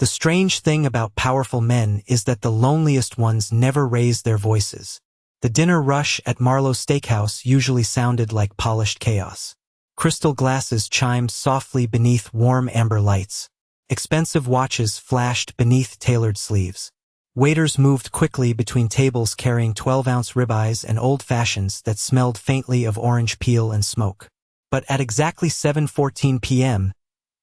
The strange thing about powerful men is that the loneliest ones never raise their voices. The dinner rush at Marlowe's steakhouse usually sounded like polished chaos. Crystal glasses chimed softly beneath warm amber lights. Expensive watches flashed beneath tailored sleeves. Waiters moved quickly between tables carrying 12-ounce ribeyes and old fashions that smelled faintly of orange peel and smoke. But at exactly 7:14 p.m.,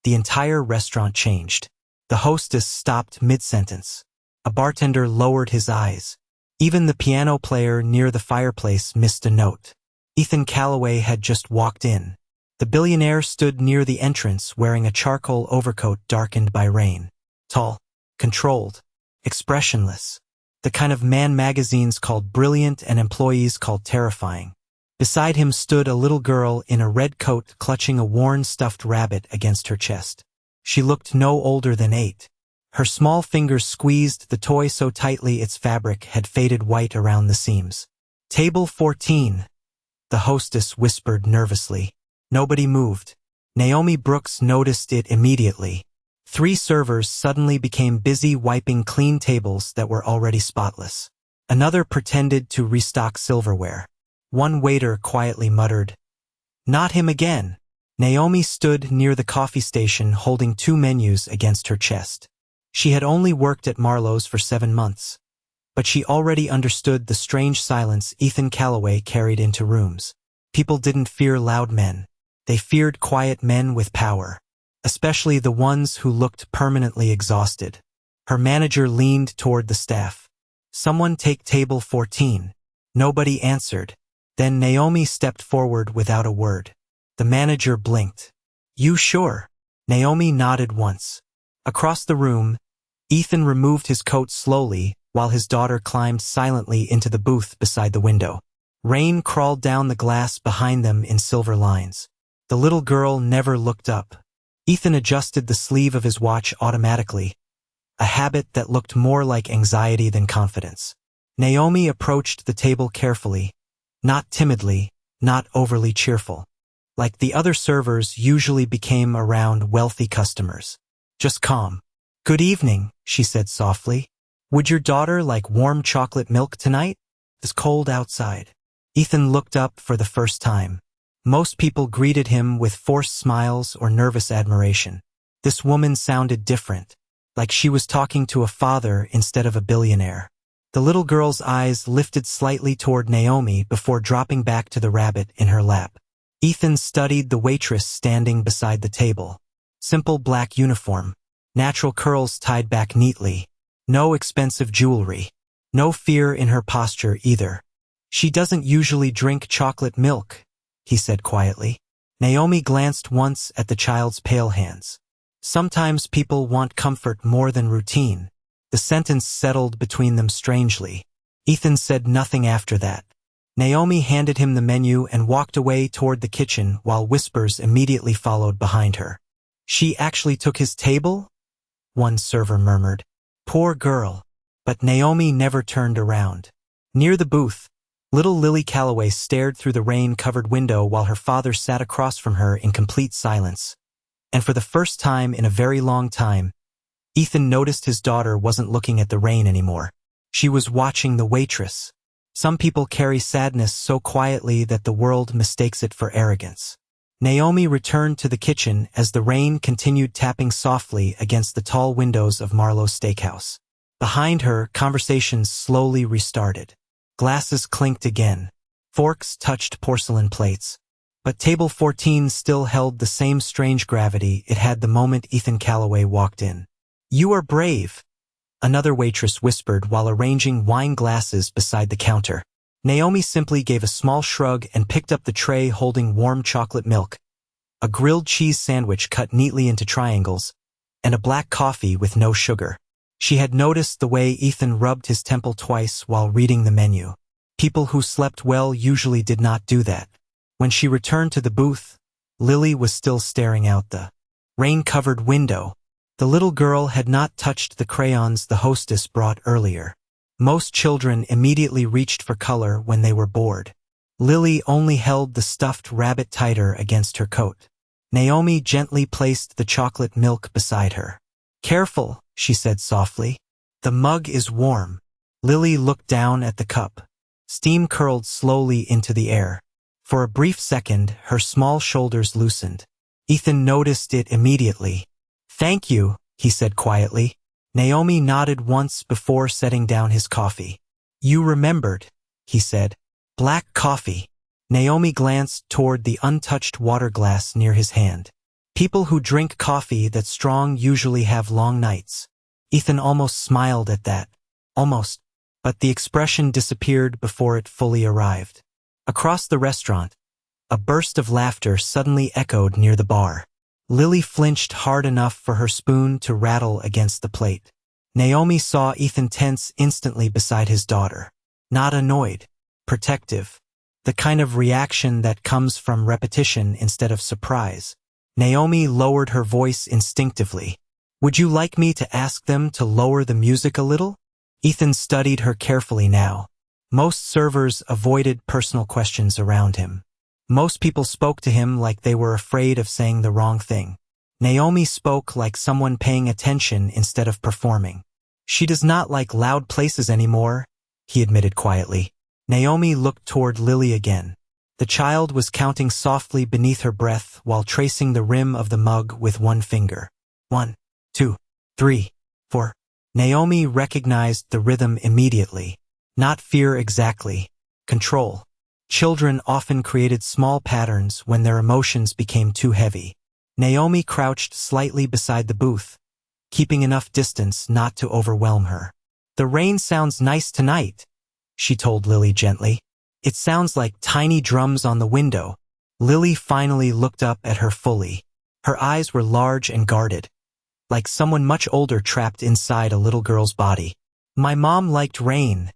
the entire restaurant changed. The hostess stopped mid-sentence. A bartender lowered his eyes. Even the piano player near the fireplace missed a note. Ethan Calloway had just walked in. The billionaire stood near the entrance wearing a charcoal overcoat darkened by rain. Tall, controlled, expressionless. The kind of man magazines called brilliant and employees called terrifying. Beside him stood a little girl in a red coat clutching a worn stuffed rabbit against her chest. She looked no older than 8. Her small fingers squeezed the toy so tightly its fabric had faded white around the seams. Table 14, the hostess whispered nervously. Nobody moved. Naomi Brooks noticed it immediately. 3 servers suddenly became busy wiping clean tables that were already spotless. Another pretended to restock silverware. One waiter quietly muttered, "Not him again." Naomi stood near the coffee station holding 2 menus against her chest. She had only worked at Marlowe's for 7 months, but she already understood the strange silence Ethan Calloway carried into rooms. People didn't fear loud men. They feared quiet men with power, especially the ones who looked permanently exhausted. Her manager leaned toward the staff. "Someone take table 14. Nobody answered. Then Naomi stepped forward without a word. The manager blinked. "You sure?" Naomi nodded once. Across the room, Ethan removed his coat slowly while his daughter climbed silently into the booth beside the window. Rain crawled down the glass behind them in silver lines. The little girl never looked up. Ethan adjusted the sleeve of his watch automatically, a habit that looked more like anxiety than confidence. Naomi approached the table carefully, not timidly, not overly cheerful. Like the other servers usually became around wealthy customers. Just calm. "Good evening," she said softly. "Would your daughter like warm chocolate milk tonight? It's cold outside." Ethan looked up for the first time. Most people greeted him with forced smiles or nervous admiration. This woman sounded different, like she was talking to a father instead of a billionaire. The little girl's eyes lifted slightly toward Naomi before dropping back to the rabbit in her lap. Ethan studied the waitress standing beside the table. Simple black uniform, natural curls tied back neatly. No expensive jewelry. No fear in her posture either. "She doesn't usually drink chocolate milk," he said quietly. Naomi glanced once at the child's pale hands. "Sometimes people want comfort more than routine." The sentence settled between them strangely. Ethan said nothing after that. Naomi handed him the menu and walked away toward the kitchen while whispers immediately followed behind her. "She actually took his table?" one server murmured. "Poor girl." But Naomi never turned around. Near the booth, little Lily Calloway stared through the rain-covered window while her father sat across from her in complete silence. And for the first time in a very long time, Ethan noticed his daughter wasn't looking at the rain anymore. She was watching the waitress. Some people carry sadness so quietly that the world mistakes it for arrogance. Naomi returned to the kitchen as the rain continued tapping softly against the tall windows of Marlowe's steakhouse. Behind her, conversations slowly restarted. Glasses clinked again. Forks touched porcelain plates. But table 14 still held the same strange gravity it had the moment Ethan Calloway walked in. "You are brave," another waitress whispered while arranging wine glasses beside the counter. Naomi simply gave a small shrug and picked up the tray holding warm chocolate milk, a grilled cheese sandwich cut neatly into triangles, and a black coffee with no sugar. She had noticed the way Ethan rubbed his temple twice while reading the menu. People who slept well usually did not do that. When she returned to the booth, Lily was still staring out the rain-covered window. The little girl had not touched the crayons the hostess brought earlier. Most children immediately reached for color when they were bored. Lily only held the stuffed rabbit tighter against her coat. Naomi gently placed the chocolate milk beside her. Careful, she said softly. The mug is warm. Lily looked down at the cup. Steam curled slowly into the air. For a brief second, her small shoulders loosened. Ethan noticed it immediately. Thank you, he said quietly. Naomi nodded once before setting down his coffee. You remembered, he said. Black coffee. Naomi glanced toward the untouched water glass near his hand. People who drink coffee that strong usually have long nights. Ethan almost smiled at that. Almost. But the expression disappeared before it fully arrived. Across the restaurant, a burst of laughter suddenly echoed near the bar. Lily flinched hard enough for her spoon to rattle against the plate. Naomi saw Ethan tense instantly beside his daughter. Not annoyed. Protective. The kind of reaction that comes from repetition instead of surprise. Naomi lowered her voice instinctively. Would you like me to ask them to lower the music a little? Ethan studied her carefully now. Most servers avoided personal questions around him. Most people spoke to him like they were afraid of saying the wrong thing. Naomi spoke like someone paying attention instead of performing. She does not like loud places anymore, he admitted quietly. Naomi looked toward Lily again. The child was counting softly beneath her breath while tracing the rim of the mug with one finger. 1, 2, 3, 4. Naomi recognized the rhythm immediately. Not fear exactly. Control. Children often created small patterns when their emotions became too heavy. Naomi crouched slightly beside the booth, keeping enough distance not to overwhelm her. The rain sounds nice tonight, she told Lily gently. It sounds like tiny drums on the window. Lily finally looked up at her fully. Her eyes were large and guarded, like someone much older trapped inside a little girl's body. My mom liked rain,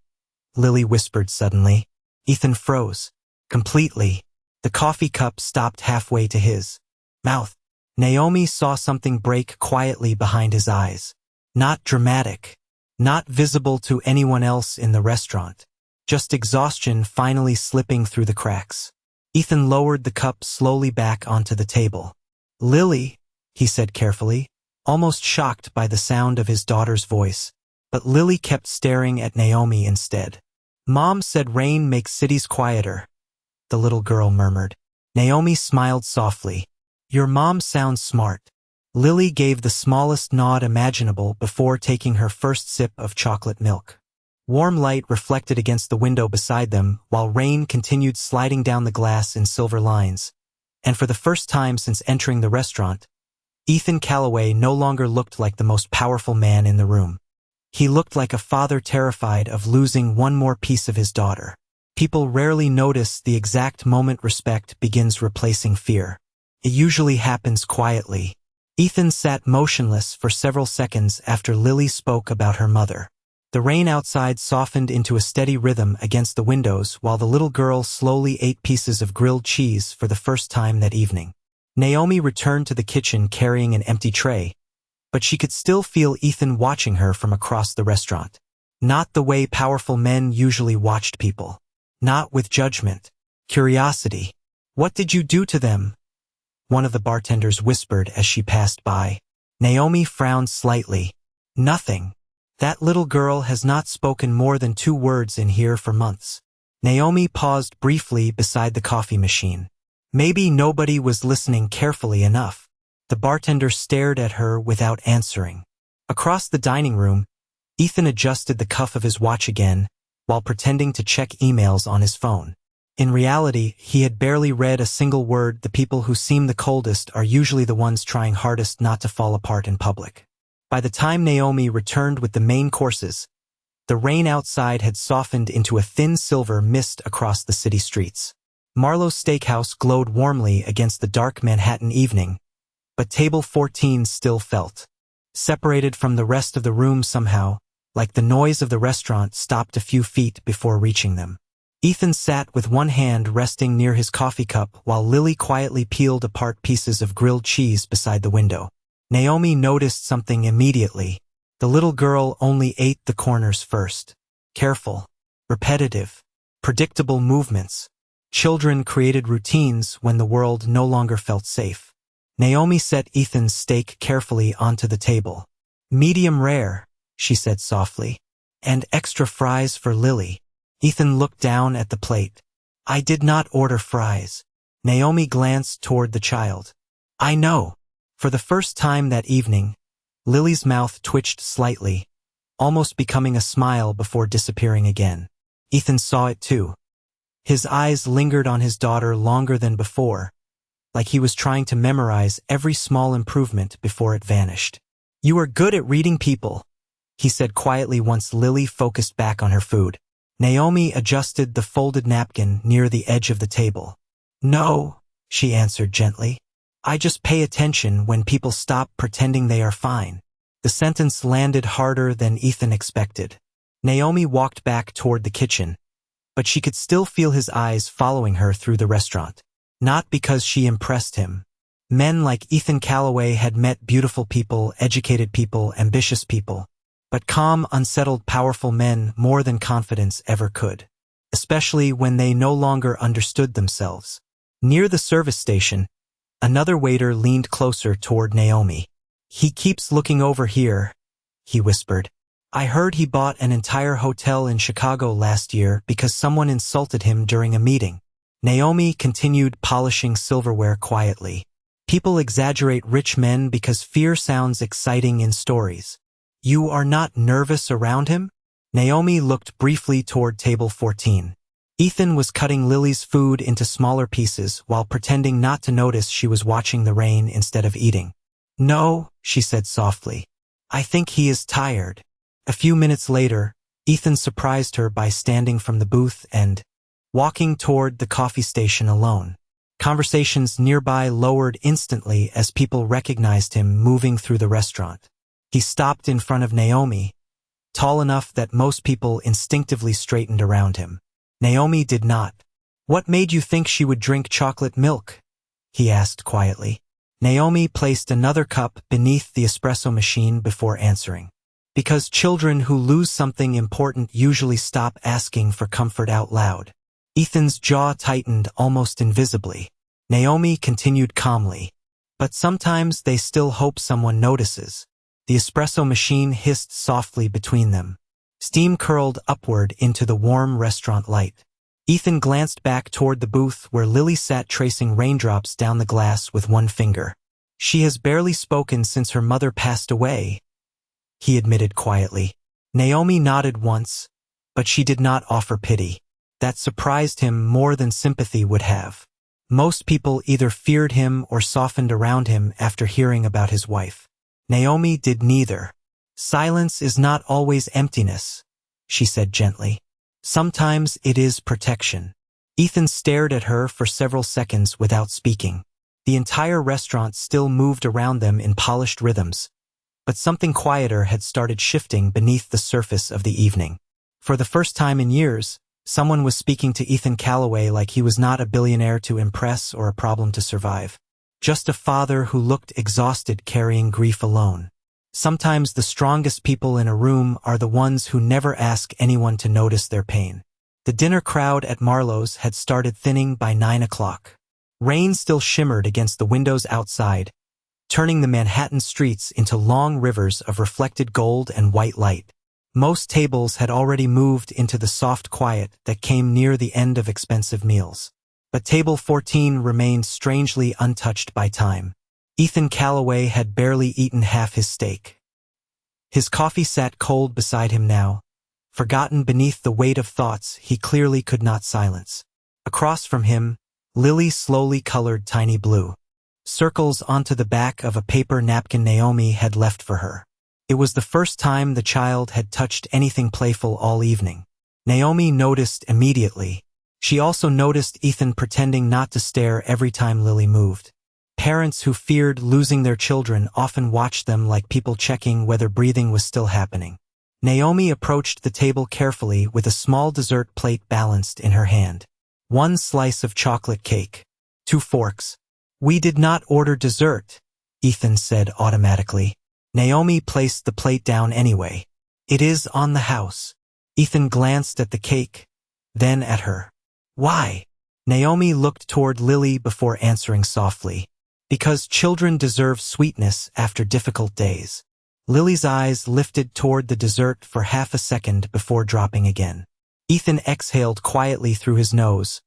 Lily whispered suddenly. Ethan froze. Completely. The coffee cup stopped halfway to his mouth. Naomi saw something break quietly behind his eyes. Not dramatic. Not visible to anyone else in the restaurant. Just exhaustion finally slipping through the cracks. Ethan lowered the cup slowly back onto the table. Lily, he said carefully, almost shocked by the sound of his daughter's voice. But Lily kept staring at Naomi instead. Mom said rain makes cities quieter, the little girl murmured. Naomi smiled softly. Your mom sounds smart. Lily gave the smallest nod imaginable before taking her first sip of chocolate milk. Warm light reflected against the window beside them while rain continued sliding down the glass in silver lines. And for the first time since entering the restaurant, Ethan Calloway no longer looked like the most powerful man in the room. He looked like a father terrified of losing one more piece of his daughter. People rarely notice the exact moment respect begins replacing fear. It usually happens quietly. Ethan sat motionless for several seconds after Lily spoke about her mother. The rain outside softened into a steady rhythm against the windows while the little girl slowly ate pieces of grilled cheese for the first time that evening. Naomi returned to the kitchen carrying an empty tray, but she could still feel Ethan watching her from across the restaurant. Not the way powerful men usually watched people. Not with judgment. Curiosity. What did you do to them? One of the bartenders whispered as she passed by. Naomi frowned slightly. Nothing. That little girl has not spoken more than 2 words in here for months. Naomi paused briefly beside the coffee machine. Maybe nobody was listening carefully enough. The bartender stared at her without answering. Across the dining room, Ethan adjusted the cuff of his watch again while pretending to check emails on his phone. In reality, he had barely read a single word. The people who seem the coldest are usually the ones trying hardest not to fall apart in public. By the time Naomi returned with the main courses, the rain outside had softened into a thin silver mist across the city streets. Marlowe's steakhouse glowed warmly against the dark Manhattan evening, but table 14 still felt separated from the rest of the room somehow, like the noise of the restaurant stopped a few feet before reaching them. Ethan sat with one hand resting near his coffee cup while Lily quietly peeled apart pieces of grilled cheese beside the window. Naomi noticed something immediately. The little girl only ate the corners first. Careful, repetitive, predictable movements. Children created routines when the world no longer felt safe. Naomi set Ethan's steak carefully onto the table. Medium rare, she said softly. And extra fries for Lily. Ethan looked down at the plate. I did not order fries. Naomi glanced toward the child. I know. For the first time that evening, Lily's mouth twitched slightly, almost becoming a smile before disappearing again. Ethan saw it too. His eyes lingered on his daughter longer than before, like he was trying to memorize every small improvement before it vanished. You are good at reading people, he said quietly once Lily focused back on her food. Naomi adjusted the folded napkin near the edge of the table. No, she answered gently. I just pay attention when people stop pretending they are fine. The sentence landed harder than Ethan expected. Naomi walked back toward the kitchen, but she could still feel his eyes following her through the restaurant. Not because she impressed him. Men like Ethan Calloway had met beautiful people, educated people, ambitious people, but calm, unsettled, powerful men more than confidence ever could, especially when they no longer understood themselves. Near the service station, another waiter leaned closer toward Naomi. He keeps looking over here, he whispered. I heard he bought an entire hotel in Chicago last year because someone insulted him during a meeting. Naomi continued polishing silverware quietly. People exaggerate rich men because fear sounds exciting in stories. You are not nervous around him? Naomi looked briefly toward table 14. Ethan was cutting Lily's food into smaller pieces while pretending not to notice she was watching the rain instead of eating. No, she said softly. I think he is tired. A few minutes later, Ethan surprised her by standing from the booth and walking toward the coffee station alone. Conversations nearby lowered instantly as people recognized him moving through the restaurant. He stopped in front of Naomi, tall enough that most people instinctively straightened around him. Naomi did not. What made you think she would drink chocolate milk? He asked quietly. Naomi placed another cup beneath the espresso machine before answering. Because children who lose something important usually stop asking for comfort out loud. Ethan's jaw tightened almost invisibly. Naomi continued calmly. But sometimes they still hope someone notices. The espresso machine hissed softly between them. Steam curled upward into the warm restaurant light. Ethan glanced back toward the booth where Lily sat tracing raindrops down the glass with one finger. She has barely spoken since her mother passed away, he admitted quietly. Naomi nodded once, but she did not offer pity. That surprised him more than sympathy would have. Most people either feared him or softened around him after hearing about his wife. Naomi did neither. Silence is not always emptiness, she said gently. Sometimes it is protection. Ethan stared at her for several seconds without speaking. The entire restaurant still moved around them in polished rhythms, but something quieter had started shifting beneath the surface of the evening. For the first time in years, someone was speaking to Ethan Calloway like he was not a billionaire to impress or a problem to survive. Just a father who looked exhausted carrying grief alone. Sometimes the strongest people in a room are the ones who never ask anyone to notice their pain. The dinner crowd at Marlowe's had started thinning by 9 o'clock. Rain still shimmered against the windows outside, turning the Manhattan streets into long rivers of reflected gold and white light. Most tables had already moved into the soft quiet that came near the end of expensive meals. But table 14 remained strangely untouched by time. Ethan Calloway had barely eaten half his steak. His coffee sat cold beside him now, forgotten beneath the weight of thoughts he clearly could not silence. Across from him, Lily slowly colored tiny blue circles onto the back of a paper napkin Naomi had left for her. It was the first time the child had touched anything playful all evening. Naomi noticed immediately. She also noticed Ethan pretending not to stare every time Lily moved. Parents who feared losing their children often watched them like people checking whether breathing was still happening. Naomi approached the table carefully with a small dessert plate balanced in her hand. 1 slice of chocolate cake. 2 forks. We did not order dessert, Ethan said automatically. Naomi placed the plate down anyway. It is on the house. Ethan glanced at the cake, then at her. Why? Naomi looked toward Lily before answering softly. Because children deserve sweetness after difficult days. Lily's eyes lifted toward the dessert for half a second before dropping again. Ethan exhaled quietly through his nose,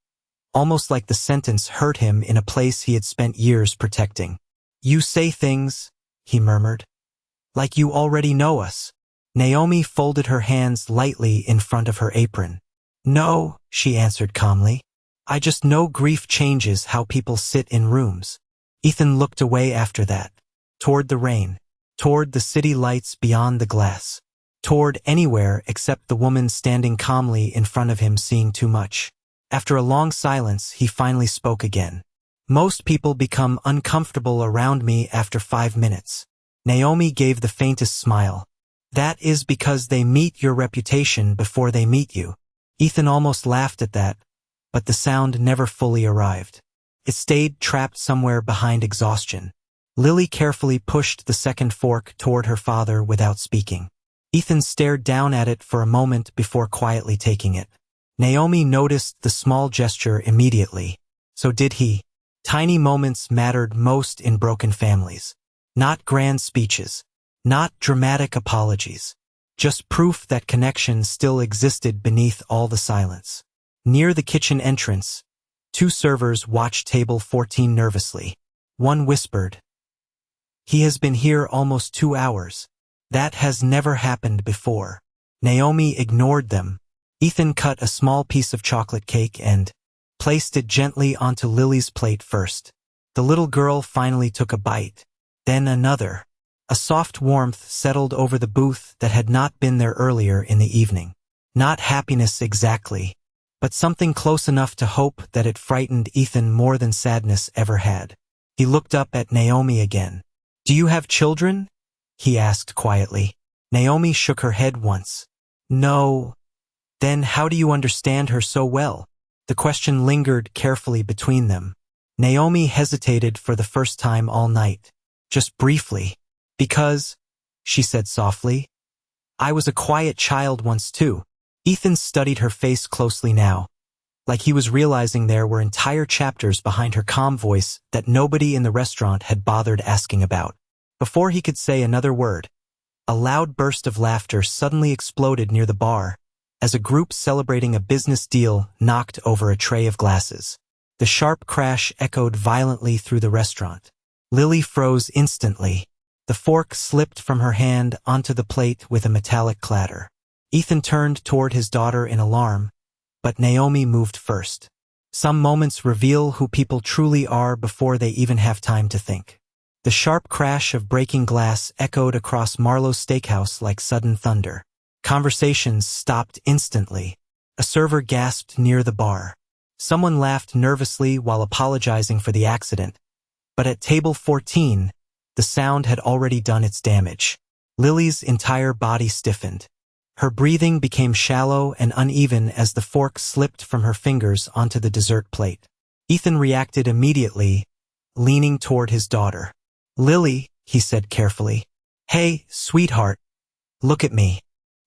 almost like the sentence hurt him in a place he had spent years protecting. "You say things," he murmured, "like you already know us." Naomi folded her hands lightly in front of her apron. "No," she answered calmly. "I just know grief changes how people sit in rooms." Ethan looked away after that, toward the rain, toward the city lights beyond the glass, toward anywhere except the woman standing calmly in front of him seeing too much. After a long silence, he finally spoke again. "Most people become uncomfortable around me after 5 minutes." Naomi gave the faintest smile. "That is because they meet your reputation before they meet you." Ethan almost laughed at that, but the sound never fully arrived. It stayed trapped somewhere behind exhaustion. Lily carefully pushed the second fork toward her father without speaking. Ethan stared down at it for a moment before quietly taking it. Naomi noticed the small gesture immediately. So did he. Tiny moments mattered most in broken families. Not grand speeches. Not dramatic apologies. Just proof that connection still existed beneath all the silence. Near the kitchen entrance, 2 servers watched table 14 nervously. One whispered, "He has been here almost 2 hours. That has never happened before." Naomi ignored them. Ethan cut a small piece of chocolate cake and placed it gently onto Lily's plate first. The little girl finally took a bite, then another. A soft warmth settled over the booth that had not been there earlier in the evening. Not happiness exactly, but something close enough to hope that it frightened Ethan more than sadness ever had. He looked up at Naomi again. "Do you have children?" he asked quietly. Naomi shook her head once. "No." "Then how do you understand her so well?" The question lingered carefully between them. Naomi hesitated for the first time all night. Just briefly. "Because," she said softly, "I was a quiet child once too." Ethan studied her face closely now, like he was realizing there were entire chapters behind her calm voice that nobody in the restaurant had bothered asking about. Before he could say another word, a loud burst of laughter suddenly exploded near the bar, as a group celebrating a business deal knocked over a tray of glasses. The sharp crash echoed violently through the restaurant. Lily froze instantly. The fork slipped from her hand onto the plate with a metallic clatter. Ethan turned toward his daughter in alarm, but Naomi moved first. Some moments reveal who people truly are before they even have time to think. The sharp crash of breaking glass echoed across Marlowe's steakhouse like sudden thunder. Conversations stopped instantly. A server gasped near the bar. Someone laughed nervously while apologizing for the accident. But at table 14, the sound had already done its damage. Lily's entire body stiffened. Her breathing became shallow and uneven as the fork slipped from her fingers onto the dessert plate. Ethan reacted immediately, leaning toward his daughter. "Lily," he said carefully. "Hey, sweetheart. Look at me."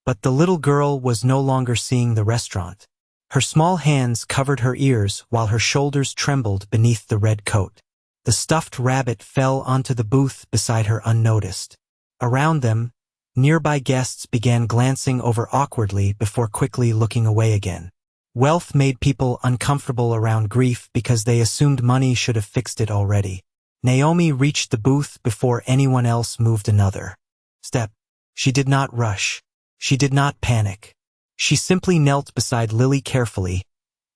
But the little girl was no longer seeing the restaurant. Her small hands covered her ears while her shoulders trembled beneath the red coat. The stuffed rabbit fell onto the booth beside her unnoticed. Around them, nearby guests began glancing over awkwardly before quickly looking away again. Wealth made people uncomfortable around grief because they assumed money should have fixed it already. Naomi reached the booth before anyone else moved another step. She did not rush. She did not panic. She simply knelt beside Lily carefully,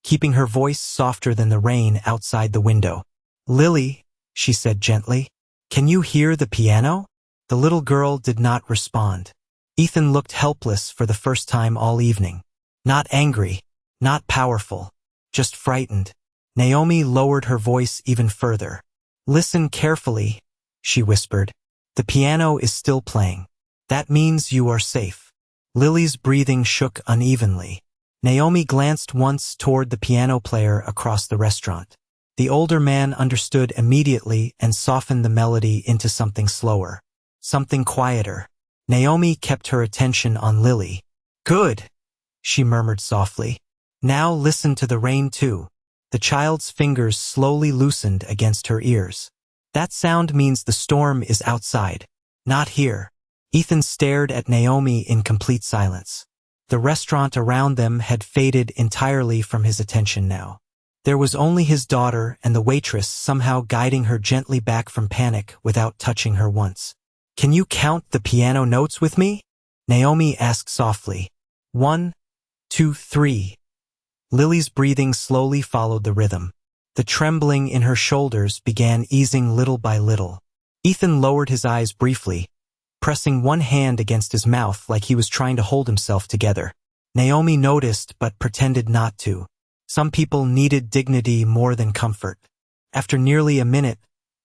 keeping her voice softer than the rain outside the window. "Lily," she said gently, "can you hear the piano?" The little girl did not respond. Ethan looked helpless for the first time all evening. Not angry, not powerful, just frightened. Naomi lowered her voice even further. "Listen carefully," she whispered. "The piano is still playing. That means you are safe." Lily's breathing shook unevenly. Naomi glanced once toward the piano player across the restaurant. The older man understood immediately and softened the melody into something slower, something quieter. Naomi kept her attention on Lily. "Good," she murmured softly. "Now listen to the rain too." The child's fingers slowly loosened against her ears. "That sound means the storm is outside, not here." Ethan stared at Naomi in complete silence. The restaurant around them had faded entirely from his attention now. There was only his daughter and the waitress somehow guiding her gently back from panic without touching her once. "Can you count the piano notes with me?" Naomi asked softly. 1, 2, 3. Lily's breathing slowly followed the rhythm. The trembling in her shoulders began easing little by little. Ethan lowered his eyes briefly, pressing one hand against his mouth like he was trying to hold himself together. Naomi noticed but pretended not to. Some people needed dignity more than comfort. After nearly a minute,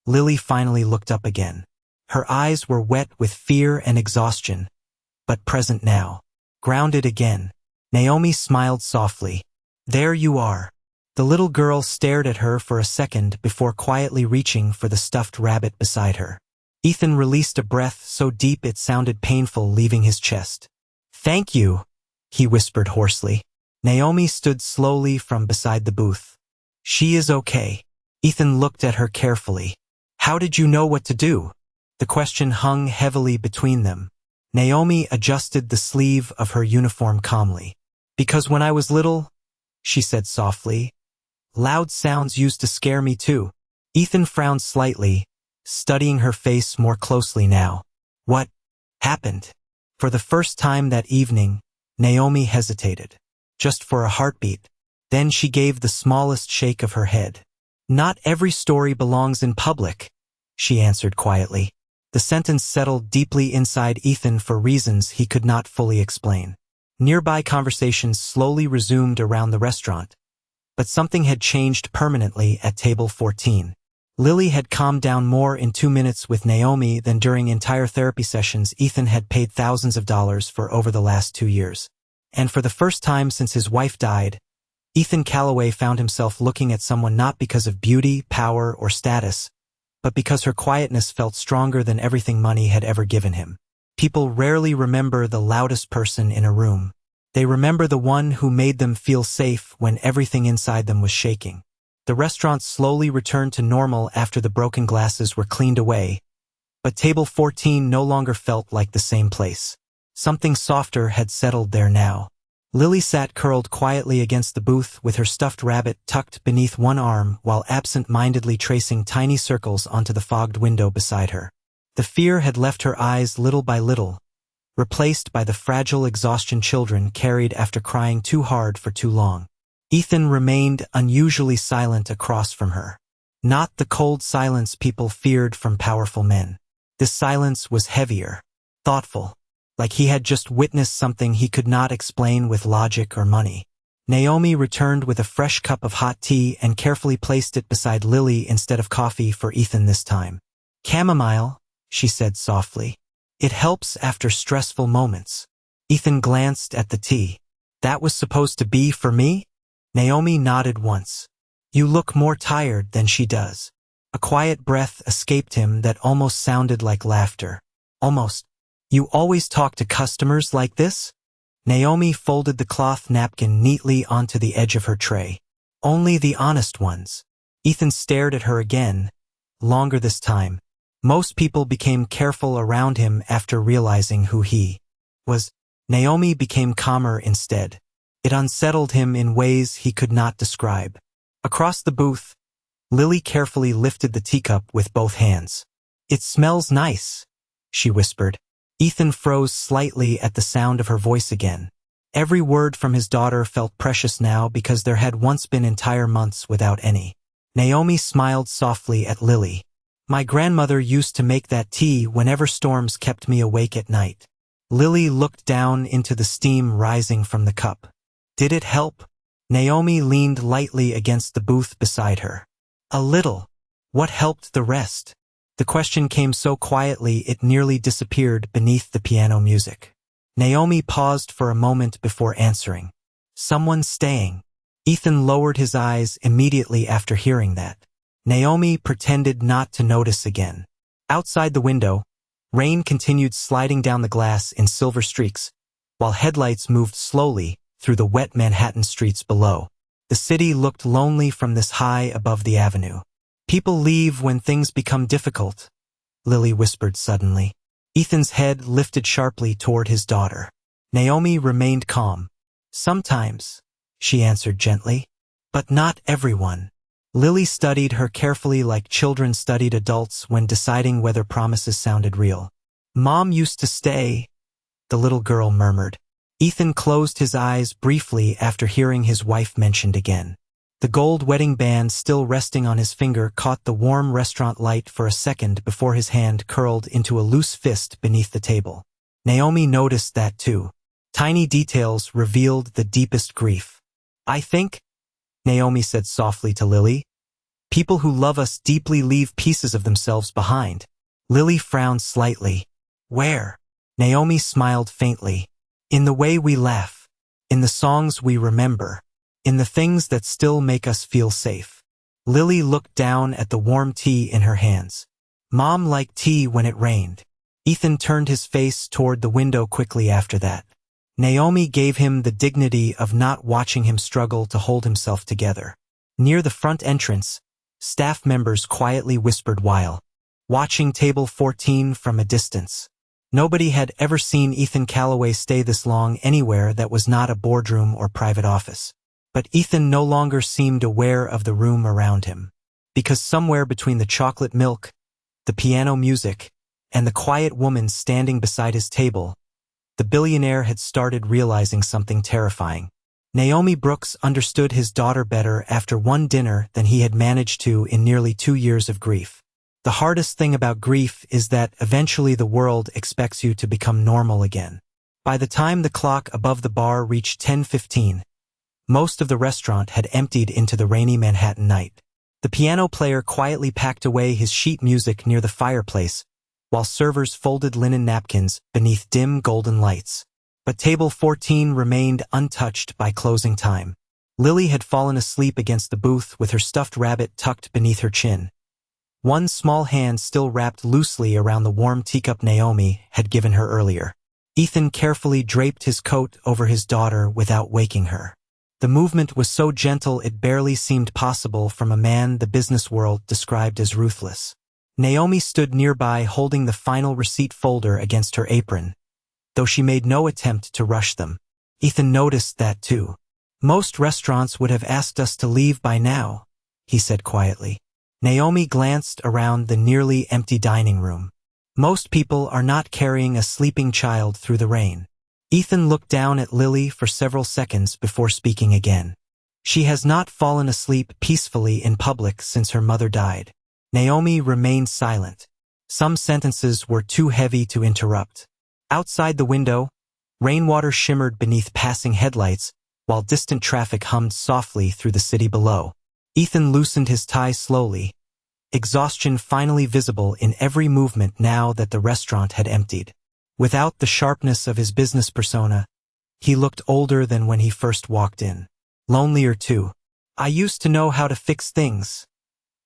Lily finally looked up again. Her eyes were wet with fear and exhaustion, but present now. Grounded again. Naomi smiled softly. "There you are." The little girl stared at her for a second before quietly reaching for the stuffed rabbit beside her. Ethan released a breath so deep it sounded painful leaving his chest. "Thank you," he whispered hoarsely. Naomi stood slowly from beside the booth. "She is okay." Ethan looked at her carefully. "How did you know what to do?" The question hung heavily between them. Naomi adjusted the sleeve of her uniform calmly. "Because when I was little," she said softly, "loud sounds used to scare me too." Ethan frowned slightly, studying her face more closely now. "What happened?" For the first time that evening, Naomi hesitated. Just for a heartbeat. Then she gave the smallest shake of her head. "Not every story belongs in public," she answered quietly. The sentence settled deeply inside Ethan for reasons he could not fully explain. Nearby conversations slowly resumed around the restaurant, but something had changed permanently at table 14. Lily had calmed down more in 2 minutes with Naomi than during entire therapy sessions Ethan had paid thousands of dollars for over the last 2 years. And for the first time since his wife died, Ethan Calloway found himself looking at someone not because of beauty, power, or status, but because her quietness felt stronger than everything money had ever given him. People rarely remember the loudest person in a room. They remember the one who made them feel safe when everything inside them was shaking. The restaurant slowly returned to normal after the broken glasses were cleaned away, but table 14 no longer felt like the same place. Something softer had settled there now. Lily sat curled quietly against the booth with her stuffed rabbit tucked beneath one arm while absent-mindedly tracing tiny circles onto the fogged window beside her. The fear had left her eyes little by little, replaced by the fragile exhaustion children carried after crying too hard for too long. Ethan remained unusually silent across from her. Not the cold silence people feared from powerful men. This silence was heavier, thoughtful, like he had just witnessed something he could not explain with logic or money. Naomi returned with a fresh cup of hot tea and carefully placed it beside Lily instead of coffee for Ethan this time. "Chamomile," she said softly. "It helps after stressful moments." Ethan glanced at the tea. "That was supposed to be for me?" Naomi nodded once. "You look more tired than she does." A quiet breath escaped him that almost sounded like laughter. "Almost. You always talk to customers like this?" Naomi folded the cloth napkin neatly onto the edge of her tray. "Only the honest ones." Ethan stared at her again, longer this time. Most people became careful around him after realizing who he was. Naomi became calmer instead. It unsettled him in ways he could not describe. Across the booth, Lily carefully lifted the teacup with both hands. "It smells nice," she whispered. Ethan froze slightly at the sound of her voice again. Every word from his daughter felt precious now because there had once been entire months without any. Naomi smiled softly at Lily. "My grandmother used to make that tea whenever storms kept me awake at night." Lily looked down into the steam rising from the cup. "Did it help?" Naomi leaned lightly against the booth beside her. "A little." "What helped the rest?" The question came so quietly it nearly disappeared beneath the piano music. Naomi paused for a moment before answering. "Someone staying." Ethan lowered his eyes immediately after hearing that. Naomi pretended not to notice again. Outside the window, rain continued sliding down the glass in silver streaks, while headlights moved slowly through the wet Manhattan streets below. The city looked lonely from this high above the avenue. "People leave when things become difficult," Lily whispered suddenly. Ethan's head lifted sharply toward his daughter. Naomi remained calm. "Sometimes," she answered gently. "But not everyone." Lily studied her carefully like children studied adults when deciding whether promises sounded real. "Mom used to stay," the little girl murmured. Ethan closed his eyes briefly after hearing his wife mentioned again. The gold wedding band still resting on his finger caught the warm restaurant light for a second before his hand curled into a loose fist beneath the table. Naomi noticed that too. Tiny details revealed the deepest grief. "I think," Naomi said softly to Lily, "people who love us deeply leave pieces of themselves behind." Lily frowned slightly. "Where?" Naomi smiled faintly. "In the way we laugh. In the songs we remember. In the things that still make us feel safe." Lily looked down at the warm tea in her hands. "Mom liked tea when it rained." Ethan turned his face toward the window quickly after that. Naomi gave him the dignity of not watching him struggle to hold himself together. Near the front entrance, staff members quietly whispered while watching table 14 from a distance. Nobody had ever seen Ethan Calloway stay this long anywhere that was not a boardroom or private office. But Ethan no longer seemed aware of the room around him. Because somewhere between the chocolate milk, the piano music, and the quiet woman standing beside his table, the billionaire had started realizing something terrifying. Naomi Brooks understood his daughter better after one dinner than he had managed to in nearly 2 years of grief. The hardest thing about grief is that eventually the world expects you to become normal again. By the time the clock above the bar reached 10:15, most of the restaurant had emptied into the rainy Manhattan night. The piano player quietly packed away his sheet music near the fireplace, while servers folded linen napkins beneath dim golden lights. But table 14 remained untouched by closing time. Lily had fallen asleep against the booth with her stuffed rabbit tucked beneath her chin. One small hand still wrapped loosely around the warm teacup Naomi had given her earlier. Ethan carefully draped his coat over his daughter without waking her. The movement was so gentle it barely seemed possible from a man the business world described as ruthless. Naomi stood nearby holding the final receipt folder against her apron, though she made no attempt to rush them. Ethan noticed that too. "Most restaurants would have asked us to leave by now," he said quietly. Naomi glanced around the nearly empty dining room. "Most people are not carrying a sleeping child through the rain." Ethan looked down at Lily for several seconds before speaking again. "She has not fallen asleep peacefully in public since her mother died." Naomi remained silent. Some sentences were too heavy to interrupt. Outside the window, rainwater shimmered beneath passing headlights, while distant traffic hummed softly through the city below. Ethan loosened his tie slowly, exhaustion finally visible in every movement now that the restaurant had emptied. Without the sharpness of his business persona, he looked older than when he first walked in. Lonelier too. "I used to know how to fix things,"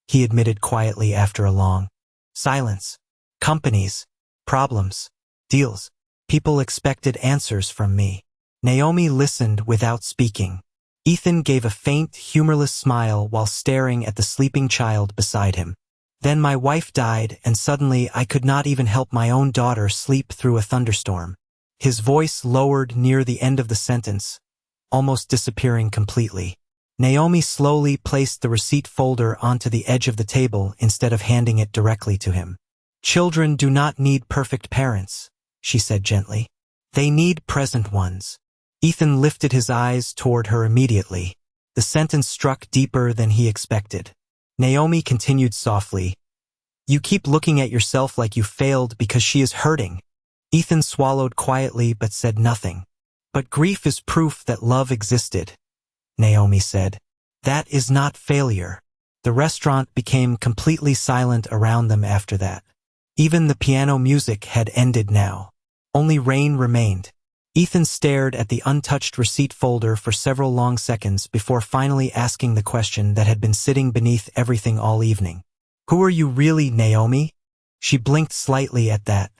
he admitted quietly after a long silence. "Companies, problems, deals. People expected answers from me." Naomi listened without speaking. Ethan gave a faint, humorless smile while staring at the sleeping child beside him. "Then my wife died, and suddenly I could not even help my own daughter sleep through a thunderstorm." His voice lowered near the end of the sentence, almost disappearing completely. Naomi slowly placed the receipt folder onto the edge of the table instead of handing it directly to him. "Children do not need perfect parents," she said gently. "They need present ones." Ethan lifted his eyes toward her immediately. The sentence struck deeper than he expected. Naomi continued softly, "You keep looking at yourself like you failed because she is hurting." Ethan swallowed quietly but said nothing. "But grief is proof that love existed," Naomi said. "That is not failure." The restaurant became completely silent around them after that. Even the piano music had ended now. Only rain remained. Ethan stared at the untouched receipt folder for several long seconds before finally asking the question that had been sitting beneath everything all evening. "Who are you really, Naomi?" She blinked slightly at that.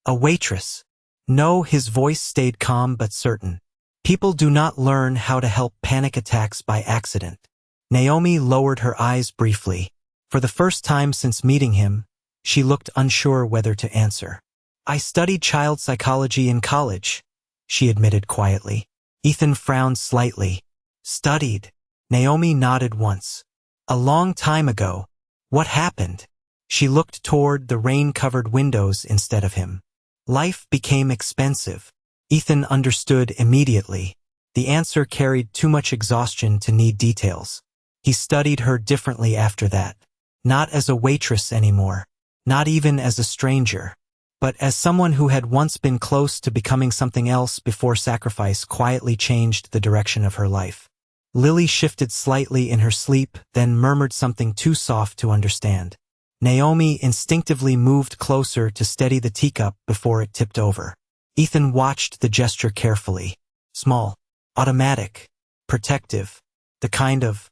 "A waitress." "No," his voice stayed calm but certain. "People do not learn how to help panic attacks by accident." Naomi lowered her eyes briefly. For the first time since meeting him, she looked unsure whether to answer. I studied child psychology in college, she admitted quietly. Ethan frowned slightly. Studied? Naomi nodded once. A long time ago. What happened? She looked toward the rain-covered windows instead of him. Life became expensive. Ethan understood immediately. The answer carried too much exhaustion to need details. He studied her differently after that. Not as a waitress anymore. Not even as a stranger. But as someone who had once been close to becoming something else before sacrifice quietly changed the direction of her life. Lily shifted slightly in her sleep, then murmured something too soft to understand. Naomi instinctively moved closer to steady the teacup before it tipped over. Ethan watched the gesture carefully. Small, automatic, protective, the kind of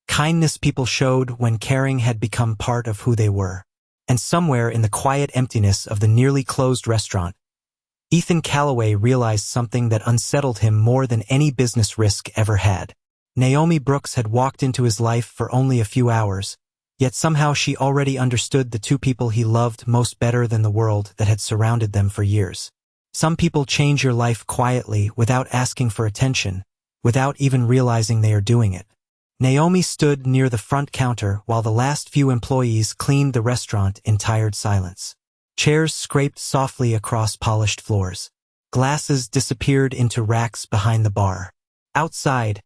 kindness people showed when caring had become part of who they were. And somewhere in the quiet emptiness of the nearly closed restaurant, Ethan Calloway realized something that unsettled him more than any business risk ever had. Naomi Brooks had walked into his life for only a few hours, yet somehow she already understood the two people he loved most better than the world that had surrounded them for years. Some people change your life quietly without asking for attention, without even realizing they are doing it. Naomi stood near the front counter while the last few employees cleaned the restaurant in tired silence. Chairs scraped softly across polished floors. Glasses disappeared into racks behind the bar. Outside,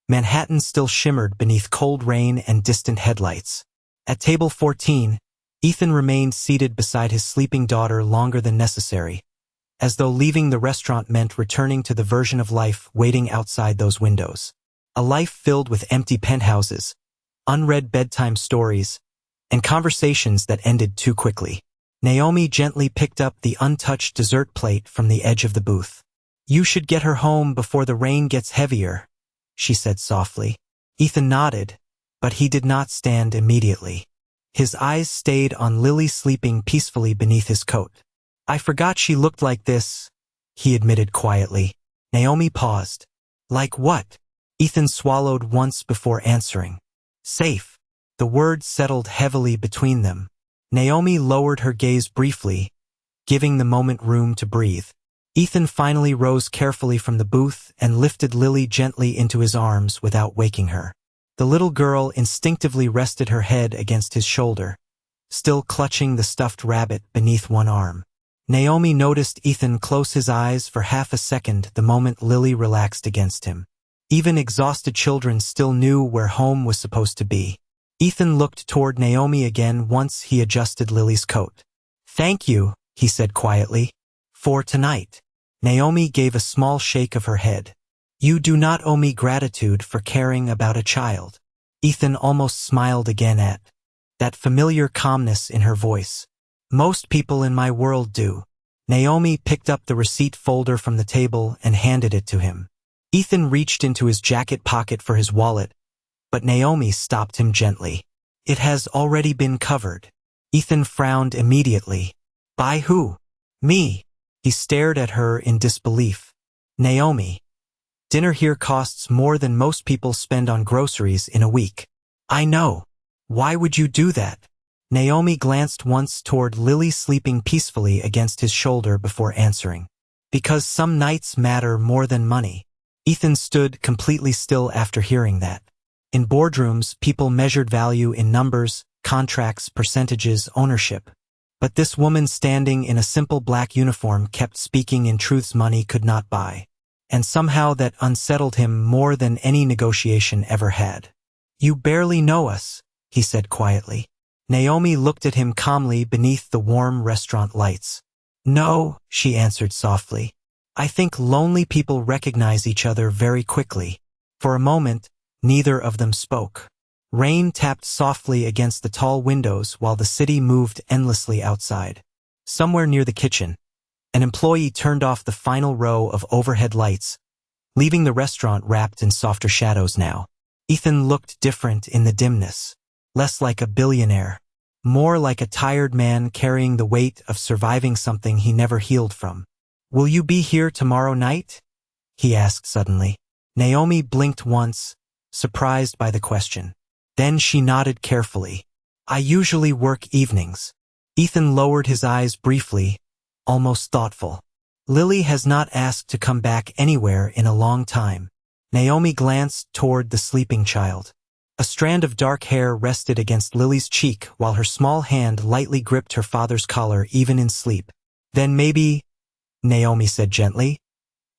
Manhattan still shimmered beneath cold rain and distant headlights. At table 14, Ethan remained seated beside his sleeping daughter longer than necessary, as though leaving the restaurant meant returning to the version of life waiting outside those windows. A life filled with empty penthouses, unread bedtime stories, and conversations that ended too quickly. Naomi gently picked up the untouched dessert plate from the edge of the booth. "You should get her home before the rain gets heavier," she said softly. Ethan nodded, but he did not stand immediately. His eyes stayed on Lily sleeping peacefully beneath his coat. "I forgot she looked like this," he admitted quietly. Naomi paused. "Like what?" Ethan swallowed once before answering. "Safe." The word settled heavily between them. Naomi lowered her gaze briefly, giving the moment room to breathe. Ethan finally rose carefully from the booth and lifted Lily gently into his arms without waking her. The little girl instinctively rested her head against his shoulder, still clutching the stuffed rabbit beneath one arm. Naomi noticed Ethan close his eyes for half a second the moment Lily relaxed against him. Even exhausted children still knew where home was supposed to be. Ethan looked toward Naomi again once he adjusted Lily's coat. "Thank you," he said quietly, "for tonight." Naomi gave a small shake of her head. "You do not owe me gratitude for caring about a child." Ethan almost smiled again at that familiar calmness in her voice. "Most people in my world do." Naomi picked up the receipt folder from the table and handed it to him. Ethan reached into his jacket pocket for his wallet, but Naomi stopped him gently. "It has already been covered." Ethan frowned immediately. "By who?" "Me." He stared at her in disbelief. "Naomi, dinner here costs more than most people spend on groceries in a week." "I know. Why would you do that?" Naomi glanced once toward Lily sleeping peacefully against his shoulder before answering. "Because some nights matter more than money." Ethan stood completely still after hearing that. In boardrooms, people measured value in numbers, contracts, percentages, ownership. But this woman standing in a simple black uniform kept speaking in truths money could not buy. And somehow that unsettled him more than any negotiation ever had. "You barely know us," he said quietly. Naomi looked at him calmly beneath the warm restaurant lights. "No," she answered softly. "I think lonely people recognize each other very quickly." For a moment, neither of them spoke. Rain tapped softly against the tall windows while the city moved endlessly outside. Somewhere near the kitchen, an employee turned off the final row of overhead lights, leaving the restaurant wrapped in softer shadows now. Ethan looked different in the dimness, less like a billionaire, more like a tired man carrying the weight of surviving something he never healed from. "Will you be here tomorrow night?" he asked suddenly. Naomi blinked once, surprised by the question. Then she nodded carefully. "I usually work evenings." Ethan lowered his eyes briefly, almost thoughtful. Lily has not asked to come back anywhere in a long time. Naomi glanced toward the sleeping child. A strand of dark hair rested against Lily's cheek while her small hand lightly gripped her father's collar even in sleep. Then maybe, Naomi said gently,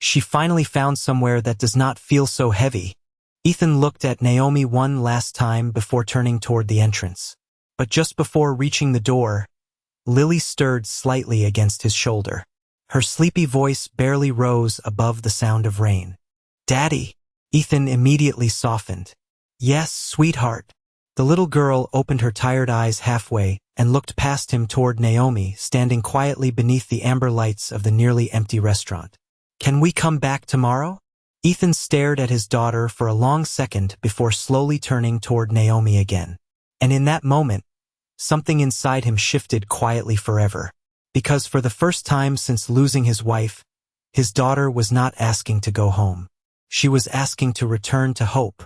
she finally found somewhere that does not feel so heavy. Ethan looked at Naomi one last time before turning toward the entrance. But just before reaching the door, Lily stirred slightly against his shoulder. Her sleepy voice barely rose above the sound of rain. "Daddy!" Ethan immediately softened. "Yes, sweetheart." The little girl opened her tired eyes halfway and looked past him toward Naomi, standing quietly beneath the amber lights of the nearly empty restaurant. "Can we come back tomorrow?" Ethan stared at his daughter for a long second before slowly turning toward Naomi again. And in that moment, something inside him shifted quietly forever. Because for the first time since losing his wife, his daughter was not asking to go home. She was asking to return to hope.